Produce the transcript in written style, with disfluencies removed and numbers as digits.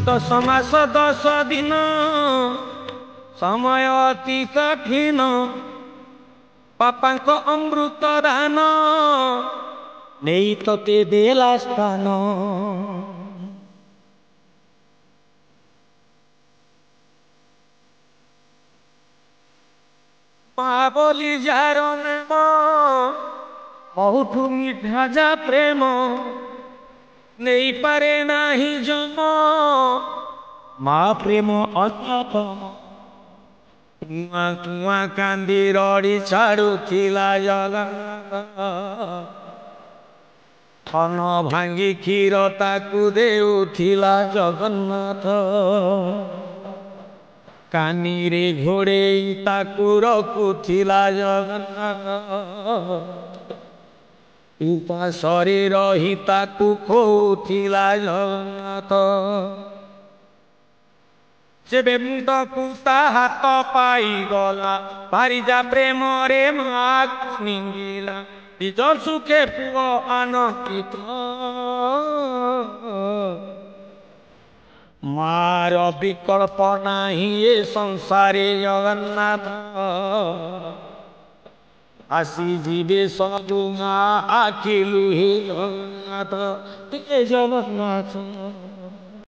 दश मास 10 दिन समय अति कठिन पापांक अमृत दान नहीं तोते देला स्थान माँ बोली जार नाम बहुतु मिठा जा प्रेम नहीं पारे नाही जम माँ प्रेम अन्यतम कुआ कुआ कांदी रड़ी छाड़ुथिला जगन्नाथ थन भांगी क्षीर ताकू देउथिला जगन्नाथ कानी रे घोड़े ताकू रखुथिला जगन्नाथ उपासरे रही ताकू खोउथिला जगन्नाथ जेबे मुंड पुता हाथ पाई गला भारीजा प्रेम रे माँ निंगिला निज सुखे पुओ आनंदित मार विकल्प नाही ये संसारे जगन्नाथ आसी जीवे सदुआ आखिलु हे जगन्नाथ जगन्नाथ।